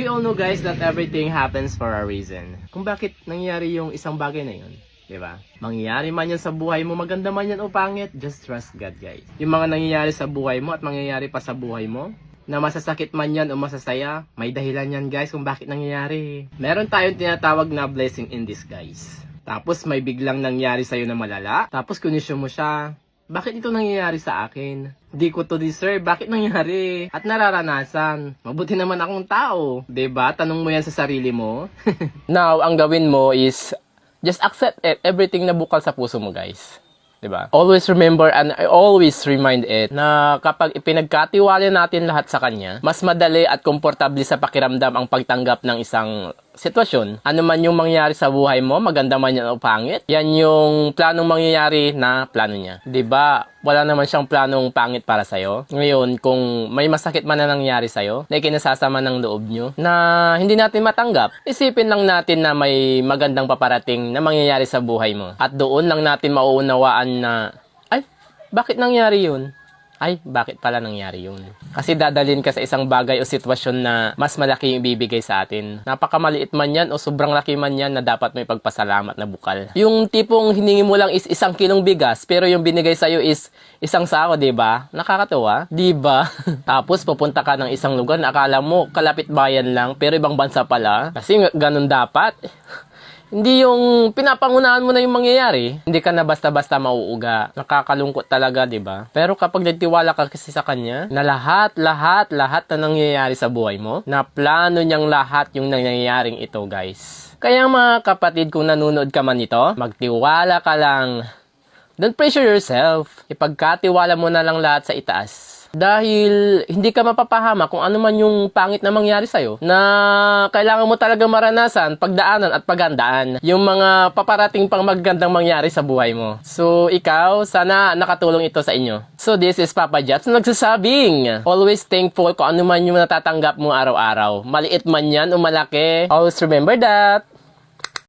We all know guys that everything happens for a reason. Kung bakit nangyayari yung isang bagay na yun, di ba? Mangyayari man yan sa buhay mo, maganda man yan o pangit, just trust God guys. Yung mga nangyayari sa buhay mo at mangyayari pa sa buhay mo, na masasakit man yan o masasaya, may dahilan yan guys kung bakit nangyayari. Meron tayong tinatawag na blessing in disguise. Tapos may biglang nangyari sa'yo na malala, tapos kunisyon mo siya, bakit ito nangyayari sa akin? Di ko to deserve. Bakit nangyari? At nararanasan. Mabuti naman akong tao. 'Di ba? Tanong mo yan sa sarili mo. Now, ang gawin mo is just accept it, everything na bukal sa puso mo, guys. 'Di ba? Always remember and I always remind it na kapag ipinagkatiwala natin lahat sa kanya, mas madali at komportable sa pakiramdam ang pagtanggap ng isang sitwasyon. Ano man yung mangyayari sa buhay mo, maganda man yan o pangit, yan yung planong mangyayari na plano niya. 'Di ba? Wala naman siyang planong pangit para sa'yo. Ngayon, kung may masakit man na nangyari sa'yo, na ikinasasama ng loob nyo, na hindi natin matanggap, isipin lang natin na may magandang paparating na mangyayari sa buhay mo. At doon lang natin mauunawaan na, ay, bakit nangyari yun? Ay, bakit pala nangyari yun? Kasi dadalhin ka sa isang bagay o sitwasyon na mas malaki yung ibibigay sa atin. Napakamaliit man yan o sobrang laki man yan na dapat may pagpasalamat na bukal. Yung tipong hiningi mo lang is 1 kilong bigas, pero yung binigay sa'yo is 1 sako, diba? Nakakatawa, diba? Tapos pupunta ka ng isang lugar na akala mo kalapit bayan lang, pero ibang bansa pala. Kasi ganun dapat. Hindi yung pinapangunahan mo na yung mangyayari. Hindi ka na basta-basta mauuga. Nakakalungkot talaga, di ba? Pero kapag nagtiwala ka kasi sa kanya, na lahat na nangyayari sa buhay mo, na plano niyang lahat yung nangyayaring ito, guys. Kaya mga kapatid, kung nanonood ka man nito, magtiwala ka lang. Don't pressure yourself. Ipagkatiwala mo na lang lahat sa itaas. Dahil hindi ka mapapahama kung ano man yung pangit na mangyari sa'yo na kailangan mo talaga maranasan, pagdaanan at paghandaan yung mga paparating pang magandang mangyari sa buhay mo. So ikaw, sana nakatulong ito sa inyo. So this is Papa Jats nagsasabing, always thankful kung ano man yung natatanggap mo araw-araw. Maliit man yan o malaki, always remember that.